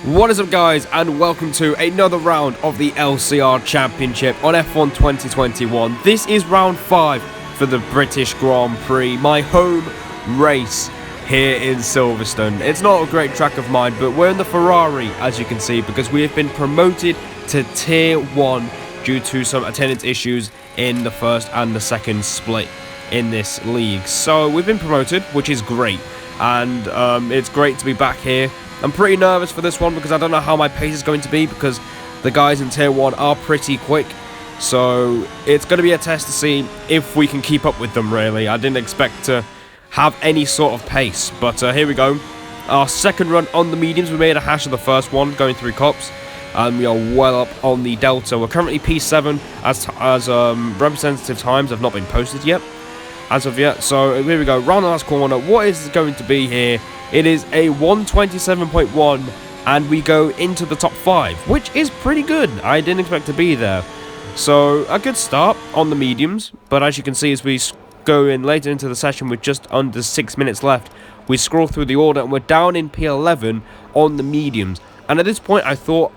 What is up, guys, and welcome to another round of the LCR Championship on F1 2021. This is round 5 for the British Grand Prix, my home race here in Silverstone. It's not a great track of mine, but we're in the Ferrari, as you can see, because we have been promoted to Tier 1 due to some attendance issues in the first and the second split in this league. So we've been promoted, which is great, and it's great to be back here. I'm pretty nervous for this one because I don't know how my pace is going to be, because the guys in Tier 1 are pretty quick. So it's going to be a test to see if we can keep up with them, really. I didn't expect to have any sort of pace, but here we go. Our second run on the mediums, we made a hash of the first one, going through cops, and we are well up on the Delta. We're currently P7, as representative times have not been posted yet, as of yet. So here we go, round the last corner. What is going to be here? It is a 127.1, and we go into the top 5, which is pretty good. I didn't expect to be there. So a good start on the mediums, but as you can see, as we go in later into the session with just under 6 minutes left, we scroll through the order and we're down in P11 on the mediums. And at this point, I thought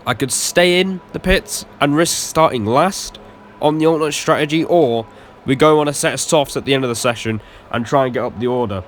I could stay in the pits and risk starting last on the alternate strategy, or we go on a set of softs at the end of the session and try and get up the order.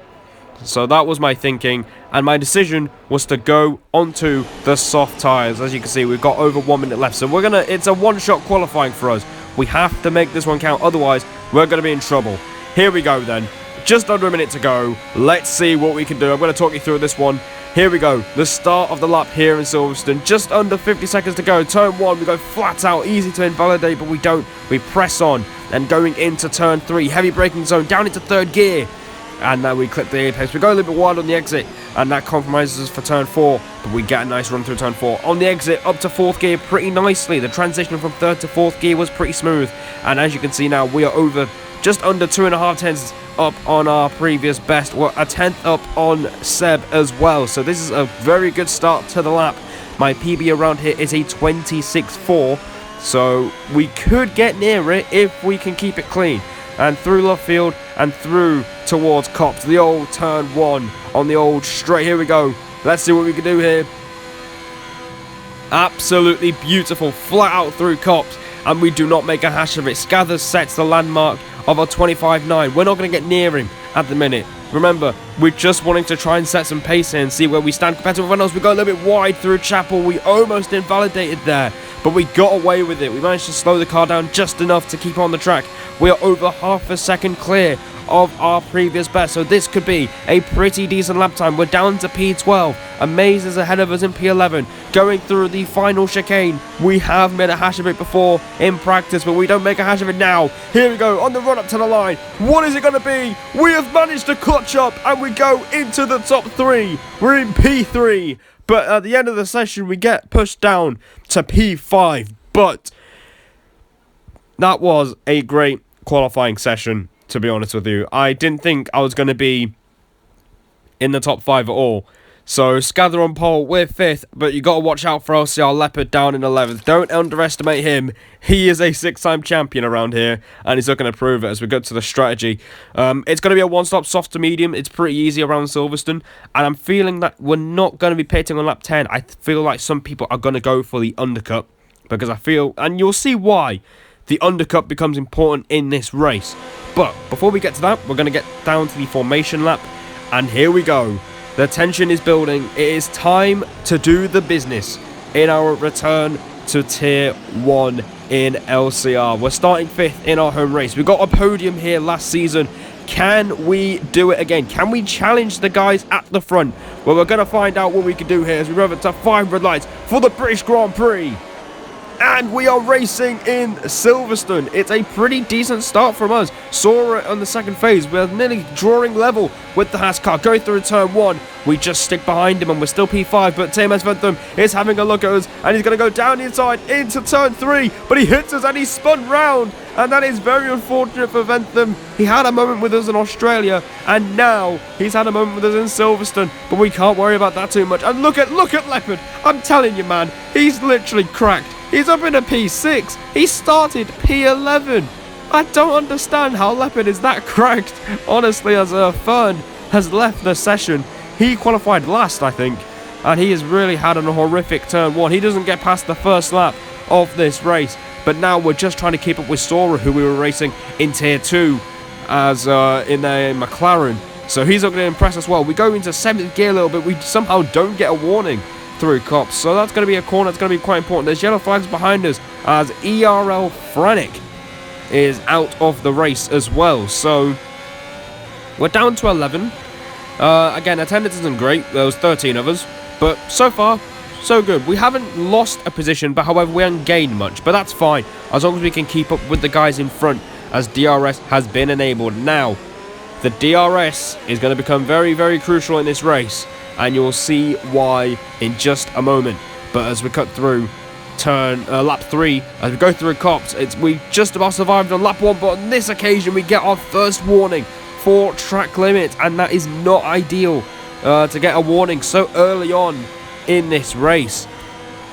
So that was my thinking, and my decision was to go onto the soft tyres. As you can see, we've got over 1 minute left, so it's a one-shot qualifying for us. We have to make this one count, otherwise we're going to be in trouble. Here we go then, just under a minute to go. Let's see what we can do. I'm going to talk you through this one. Here we go, the start of the lap here in Silverstone, just under 50 seconds to go. Turn 1, we go flat out, easy to invalidate, but we don't. We press on, and going into turn 3, heavy braking zone, down into third gear. And now we clip the apex. We go a little bit wide on the exit, and that compromises us for turn 4, but we get a nice run through turn 4. On the exit, up to 4th gear pretty nicely. The transition from 3rd to 4th gear was pretty smooth, and as you can see now, we are over just under 2.5 tenths up on our previous best. We're a tenth up on Seb as well, so this is a very good start to the lap. My PB around here is a 26.4, so we could get near it if we can keep it clean. And through left field and through towards cops, the old turn 1 on the old straight. Here we go. Let's see what we can do here. Absolutely beautiful, flat out through cops, and we do not make a hash of it. Scathers sets the landmark of a 25.9. We're not going to get near him at the minute. Remember, we're just wanting to try and set some pace here and see where we stand compared to everyone else. We got a little bit wide through Chapel. We almost invalidated there, but we got away with it. We managed to slow the car down just enough to keep on the track. We are over half a second clear of our previous best, so this could be a pretty decent lap time. We're down to P12. Amaze is ahead of us in P11. Going through the final chicane, we have made a hash of it before in practice, but we don't make a hash of it now. Here we go, on the run up to the line. What is it going to be? We have managed to clutch up, and we go into the top 3. We're in P3, but at the end of the session, we get pushed down to P5, but that was a great qualifying session, to be honest with you. I didn't think I was going to be in the top 5 at all. So Scather on pole, we're 5th, but you got to watch out for LCR Leopard down in 11th. Don't underestimate him. He is a 6-time champion around here, and he's not going to prove it as we go to the strategy. It's going to be a one-stop soft to medium. It's pretty easy around Silverstone, and I'm feeling that we're not going to be pitting on lap 10. I feel like some people are going to go for the undercut, because I feel, and you'll see why, the undercut becomes important in this race. But before we get to that, we're going to get down to the formation lap, and here we go. The tension is building. It is time to do the business in our return to Tier 1 in LCR. We're starting 5th in our home race. We got a podium here last season. Can we do it again? Can we challenge the guys at the front? Well, we're going to find out what we can do here as we rev it to 500 lights for the British Grand Prix. And we are racing in Silverstone. It's a pretty decent start from us. Saw it on the second phase. We're nearly drawing level with the Haas car. Going through turn 1, we just stick behind him and we're still P5. But TMS Ventham is having a look at us, and he's going to go down inside into turn 3. But he hits us and he's spun round. And that is very unfortunate for Ventham. He had a moment with us in Australia, and now he's had a moment with us in Silverstone. But we can't worry about that too much. And look at Leopard. I'm telling you, man, he's literally cracked. He's up in a P6. He started P11. I don't understand how Leopard is that cracked. Honestly, as Fern has left the session, he qualified last, I think. and he has really had a horrific turn 1. He doesn't get past the first lap of this race, but now we're just trying to keep up with Sora, who we were racing in Tier 2 as in a McLaren. So he's not going to impress us well. We go into 7th gear a little bit. We somehow don't get a warning through cops. So that's going to be a corner that's going to be quite important. There's yellow flags behind us as ERL Frenick is out of the race as well. So we're down to 11. Again, attendance isn't great. There was 13 of us. But so far, so good. We haven't lost a position, but however, we haven't gained much. But that's fine, as long as we can keep up with the guys in front, as DRS has been enabled. Now, the DRS is going to become very, very crucial in this race, and you'll see why in just a moment. But as we cut through lap 3, as we go through cops, we just about survived on lap 1, but on this occasion we get our first warning for track limit, and that is not ideal to get a warning so early on in this race.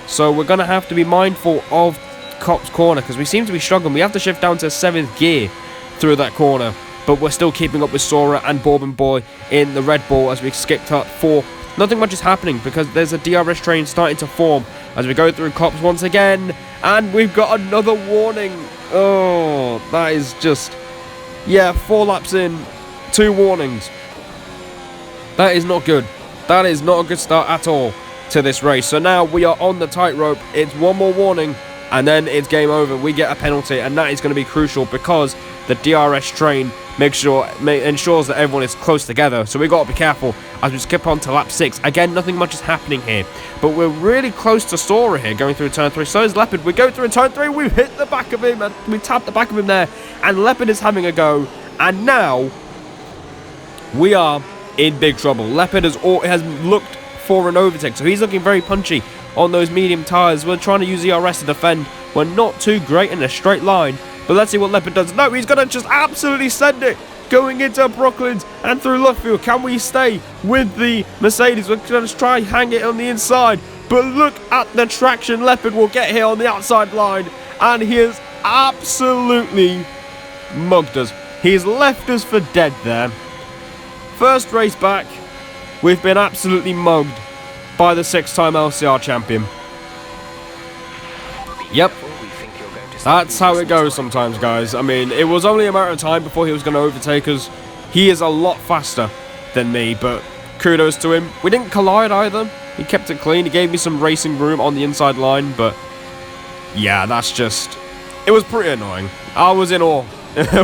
So we're going to have to be mindful of cops corner, because we seem to be struggling. We have to shift down to 7th gear through that corner, but we're still keeping up with Sora and Bourbon Boy in the Red Bull as we skipped up 4. Nothing much is happening because there's a DRS train starting to form as we go through cops once again, and we've got another warning. Oh, that is just, yeah, 4 laps in, 2 warnings. That is not good. That is not a good start at all to this race. So now we are on the tightrope. It's one more warning and then it's game over. We get a penalty, and that is going to be crucial because the DRS train ensures that everyone is close together. So we've got to be careful as we skip on to lap 6. Again, nothing much is happening here, but we're really close to Sora here going through turn 3. So is Leopard. We go through turn 3. We've hit the back of him, and we tapped the back of him there, and Leopard is having a go, and now we are in big trouble. Leopard has looked for an overtake, so he's looking very punchy on those medium tyres. We're trying to use ERS to defend. We're not too great in a straight line, but let's see what Leopard does. No, he's going to just absolutely send it going into Brooklands and through Luffield. Can we stay with the Mercedes? We're going to try and hang it on the inside, but look at the traction Leopard will get here on the outside line, and he has absolutely mugged us. He's left us for dead there. First race back, we've been absolutely mugged by the 6-time LCR champion. Yep, that's how it goes sometimes, guys. I mean, it was only a matter of time before he was going to overtake us. He is a lot faster than me, but kudos to him. We didn't collide either. He kept it clean. He gave me some racing room on the inside line, but yeah, that's just... It was pretty annoying. I was in awe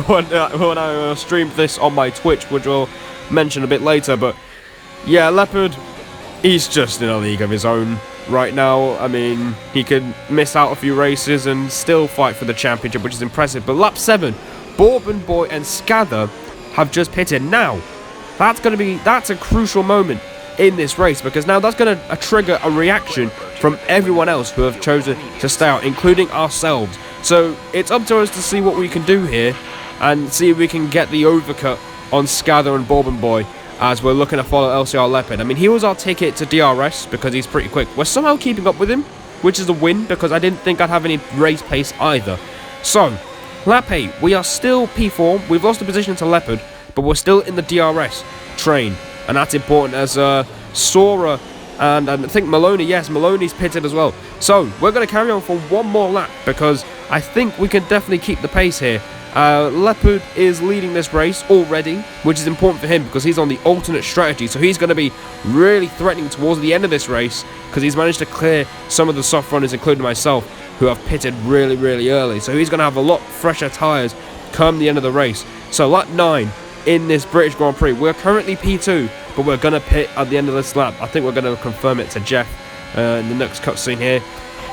when I streamed this on my Twitch, which we'll mention a bit later, but yeah, Leopard, he's just in a league of his own right now. I mean, he could miss out a few races and still fight for the championship, which is impressive. But lap 7, Bourbon Boy and Scather have just pitted. Now, that's a crucial moment in this race, because now that's going to trigger a reaction from everyone else who have chosen to stay out, including ourselves. So it's up to us to see what we can do here and see if we can get the overcut on Scather and Bourbon Boy as we're looking to follow LCR Leopard. I mean, he was our ticket to DRS because he's pretty quick. We're somehow keeping up with him, which is a win because I didn't think I'd have any race pace either. So, lap 8, we are still P4. We've lost the position to Leopard, but we're still in the DRS train, and that's important as Sora and I think Maloney, yes, Maloney's pitted as well. So, we're going to carry on for one more lap because I think we can definitely keep the pace here. Leopard is leading this race already, which is important for him because he's on the alternate strategy, so he's going to be really threatening towards the end of this race because he's managed to clear some of the soft runners, including myself, who have pitted really, really early. So he's going to have a lot fresher tyres come the end of the race. So lap 9 in this British Grand Prix. We're currently P2, but we're going to pit at the end of this lap. I think we're going to confirm it to Jeff in the next cutscene here.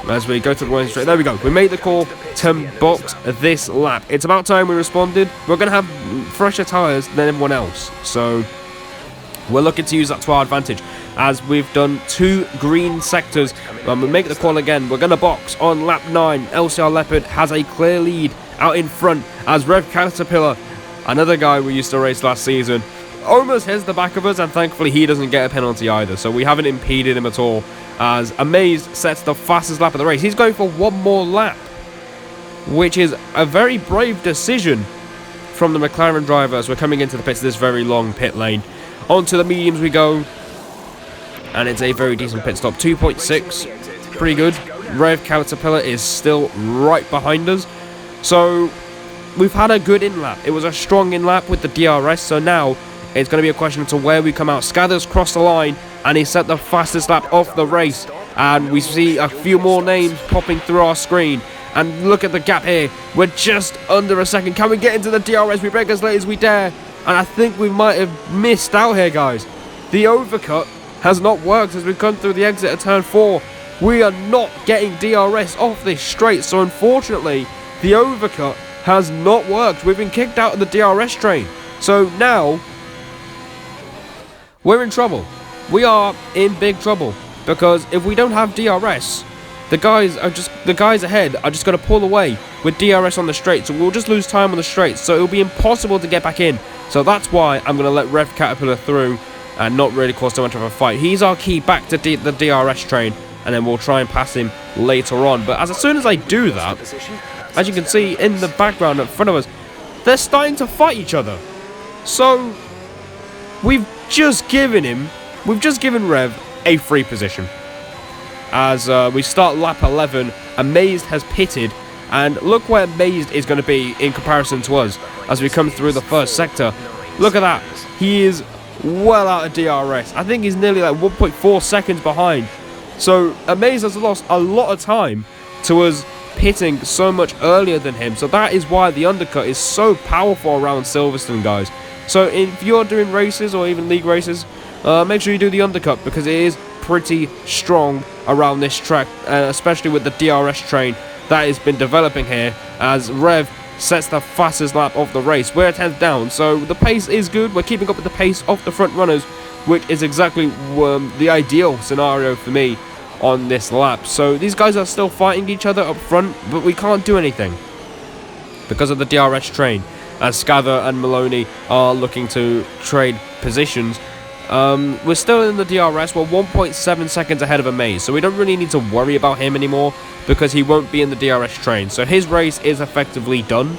As we go to the running straight. There we go. We made the call to box this lap. It's about time we responded. We're going to have fresher tyres than everyone else. So we're looking to use that to our advantage. As we've done 2 green sectors. We make the call again. We're going to box on lap 9. LCR Leopard has a clear lead out in front. As Rev Caterpillar, another guy we used to race last season, almost hits the back of us. And thankfully he doesn't get a penalty either. So we haven't impeded him at all. As Amaze sets the fastest lap of the race. He's going for one more lap, which is a very brave decision from the McLaren driver as we're coming into the pits, this very long pit lane. Onto the mediums we go. and it's a very decent pit stop. 2.6, pretty good. Rev Caterpillar is still right behind us. So we've had a good in-lap. It was a strong in-lap with the DRS, so now it's going to be a question to where we come out. Scather's crossed the line, and he set the fastest lap of the race. And we see a few more names popping through our screen. And look at the gap here. We're just under a second. Can we get into the DRS? We break as late as we dare. And I think we might have missed out here, guys. The overcut has not worked as we come through the exit at turn 4. We are not getting DRS off this straight. So unfortunately, the overcut has not worked. We've been kicked out of the DRS train. So now we're in trouble. We are in big trouble. Because if we don't have DRS, the guys ahead are just going to pull away with DRS on the straight. So we'll just lose time on the straight. So it'll be impossible to get back in. So that's why I'm going to let Rev Caterpillar through and not really cause too much of a fight. He's our key back to the DRS train. And then we'll try and pass him later on. But as soon as I do that, as you can see in the background in front of us, they're starting to fight each other. So we've just given Rev a free position. As we start lap 11, Amazed has pitted, and look where Amazed is going to be in comparison to us as we come through the first sector. Look at that. He is well out of DRS. I think he's nearly like 1.4 seconds behind. So Amazed has lost a lot of time to us pitting so much earlier than him. So that is why the undercut is so powerful around Silverstone, guys. So if you're doing races or even league races, make sure you do the undercut because it is pretty strong around this track, especially with the DRS train that has been developing here as Rev sets the fastest lap of the race. We're 10th down, so the pace is good. We're keeping up with the pace of the front runners, which is exactly the ideal scenario for me on this lap. So these guys are still fighting each other up front, but we can't do anything because of the DRS train, as Scather and Maloney are looking to trade positions. We're still in the DRS. We're 1.7 seconds ahead of Amaze, so we don't really need to worry about him anymore because he won't be in the DRS train. So his race is effectively done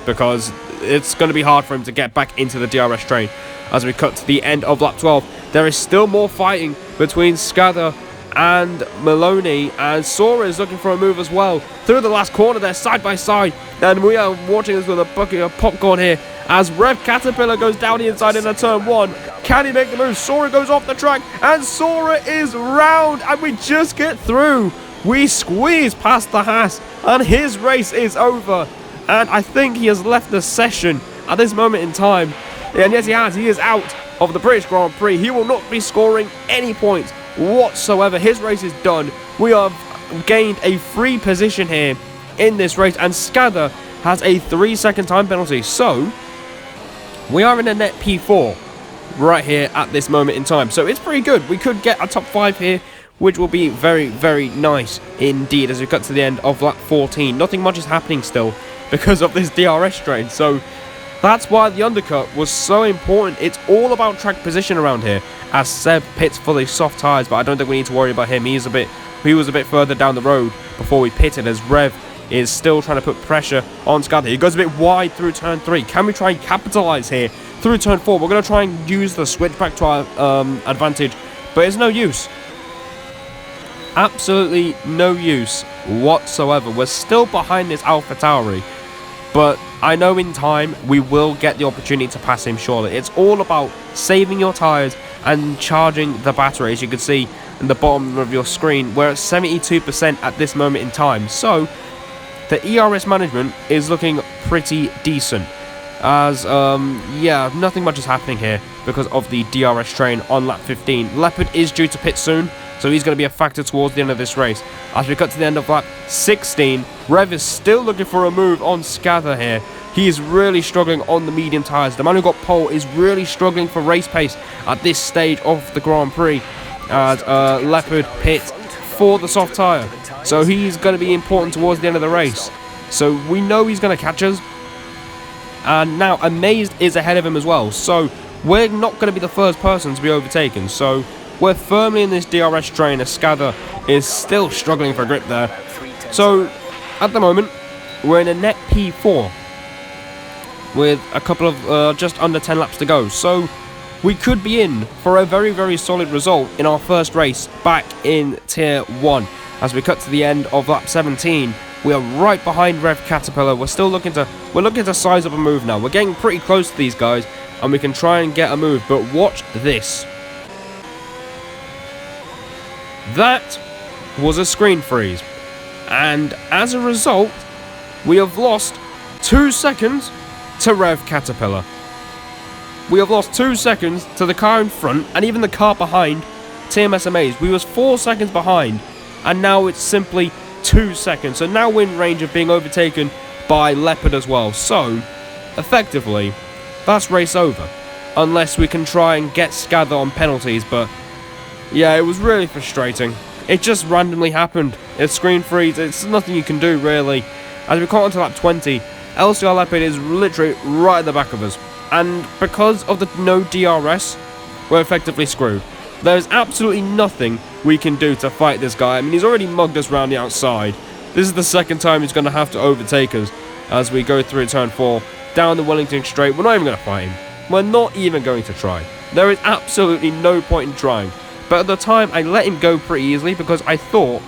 because it's going to be hard for him to get back into the DRS train. As we cut to the end of lap 12, there is still more fighting between Scather and Maloney, and Sora is looking for a move as well. Through the last corner there, side by side, and we are watching this with a bucket of popcorn here as Rev Caterpillar goes down the inside into turn 1. Can he make the move? Sora goes off the track, and Sora is round, and we just get through. We squeeze past the Haas, and his race is over. And I think he has left the session at this moment in time. And yes, he has. He is out of the British Grand Prix. He will not be scoring any points whatsoever. His race is done. We have gained a free position here in this race, and Scather has a 3-second time penalty. So we are in a net P4 right here at this moment in time. So it's pretty good. We could get a top 5 here, which will be very, very nice indeed as we cut to the end of lap 14. Nothing much is happening still because of this DRS train. So that's why the undercut was so important. It's all about track position around here as Seb pits for the soft tyres, but I don't think we need to worry about him. He was a bit further down the road before we pitted as Rev is still trying to put pressure on Scather. He goes a bit wide through turn 3. Can we try and capitalise here through turn 4? We're going to try and use the switch back to our advantage, but it's no use. Absolutely no use whatsoever. We're still behind this AlphaTauri, but I know in time we will get the opportunity to pass him surely. It's all about saving your tyres and charging the battery. As you can see in the bottom of your screen, we're at 72% at this moment in time. So the ERS management is looking pretty decent. As, yeah, nothing much is happening here because of the DRS train on lap 15. Leopard is due to pit soon, so he's going to be a factor towards the end of this race. As we cut to the end of lap 16, Rev is still looking for a move on Scather here. He is really struggling on the medium tyres. The man who got pole is really struggling for race pace at this stage of the Grand Prix. As Leopard pits for the soft tyre. So he's going to be important towards the end of the race. So we know he's going to catch us. And now Amazed is ahead of him as well. So we're not going to be the first person to be overtaken. So we're firmly in this DRS train as Scather is still struggling for grip there. So at the moment, we're in a net P4 with a couple of just under 10 laps to go. So we could be in for a very, very solid result in our first race back in Tier 1. As we cut to the end of lap 17, we are right behind Rev Caterpillar. We're looking to size up a move now. We're getting pretty close to these guys, and we can try and get a move. But watch this. That was a screen freeze, and as a result, we have lost 2 seconds to Rev Caterpillar. We have lost 2 seconds to the car in front, and even the car behind, TMS Amaze. We was 4 seconds behind, and now it's simply 2 seconds. So now we're in range of being overtaken by Leopard as well. So, effectively, that's race over. Unless we can try and get Scather on penalties, but yeah, it was really frustrating. It just randomly happened. It's screen freeze, it's nothing you can do really. As we caught onto lap 20, LCR Leopard is literally right at the back of us. And because of the no DRS, we're effectively screwed. There's absolutely nothing we can do to fight this guy. I mean, he's already mugged us around the outside. This is the second time he's going to have to overtake us as we go through turn 4, down the Wellington straight. We're not even going to fight him. We're not even going to try. There is absolutely no point in trying. But at the time, I let him go pretty easily because I thought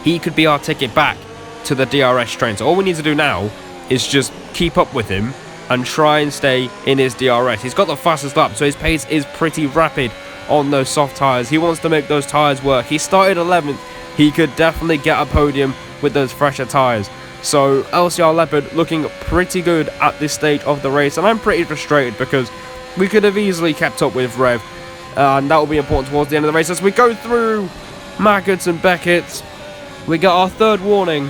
he could be our ticket back to the DRS train. So all we need to do now is just keep up with him and try and stay in his DRS. He's got the fastest lap, so his pace is pretty rapid on those soft tyres. He wants to make those tyres work. He started 11th. He could definitely get a podium with those fresher tyres. So LCR Leopard looking pretty good at this stage of the race, and I'm pretty frustrated because we could have easily kept up with Rev, and that will be important towards the end of the race. As we go through Maggots and Beckett's, we got our third warning,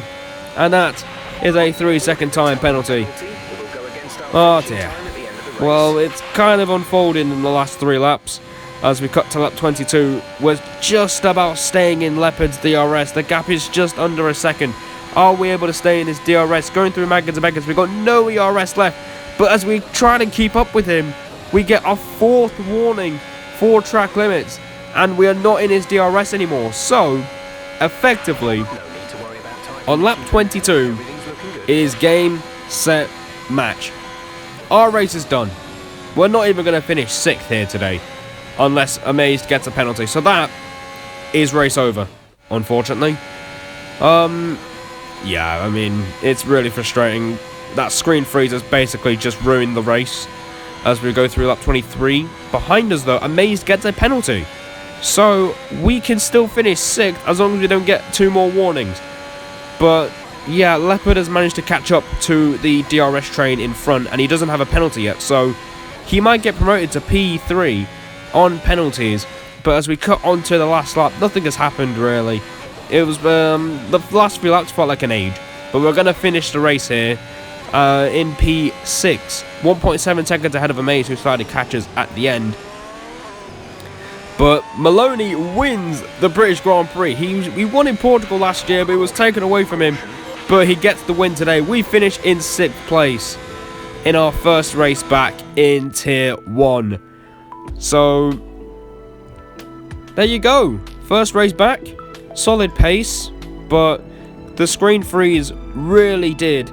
and that is a 3-second time penalty. Oh dear. Well, it's kind of unfolding in the last 3 laps. As we cut to lap 22, we're just about staying in Leopard's DRS. The gap is just under a second. Are we able to stay in his DRS? Going through Maggots and Beckett's, we've got no ERS left. But as we try to keep up with him, we get our 4th warning for track limits, and we are not in his DRS anymore. So, effectively, on lap 22, it is game, set, match. Our race is done. We're not even going to finish 6th here today, unless Amazed gets a penalty. So that is race over, unfortunately. Yeah, I mean, it's really frustrating. That screen freeze has basically just ruined the race. As we go through lap 23, behind us though, Amazed gets a penalty. So we can still finish 6th as long as we don't get 2 more warnings. But yeah, Leopard has managed to catch up to the DRS train in front, and he doesn't have a penalty yet, so he might get promoted to P3 on penalties. But as we cut onto the last lap, nothing has happened really. It was the last few laps felt like an age, but we're going to finish the race here in P6, 1.7 seconds ahead of Amaze, who started catches at the end. But Maloney wins the British Grand Prix. He won in Portugal last year, but it was taken away from him. But he gets the win today. We finish in 6th place in our first race back in Tier 1. So, there you go. First race back. Solid pace, but the screen freeze really did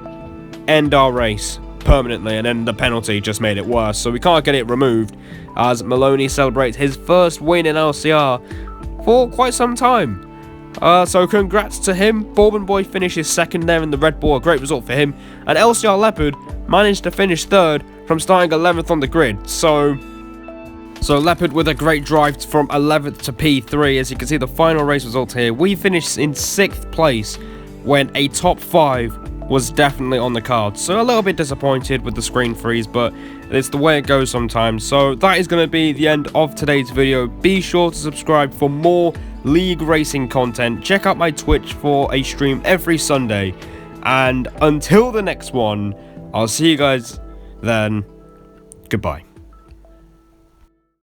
end our race permanently, and then the penalty just made it worse, so we can't get it removed as Maloney celebrates his first win in LCR for quite some time. So congrats to him. Bourbon Boy finishes 2nd there in the Red Bull, a great result for him, and LCR Leopard managed to finish 3rd from starting 11th on the grid. So Leopard with a great drive from 11th to P3. As you can see, the final race result here, we finished in 6th place when a top 5 was definitely on the card. So a little bit disappointed with the screen freeze, but it's the way it goes sometimes. So that is going to be the end of today's video. Be sure to subscribe for more league racing content. Check out my Twitch for a stream every Sunday. And until the next one, I'll see you guys then. Goodbye.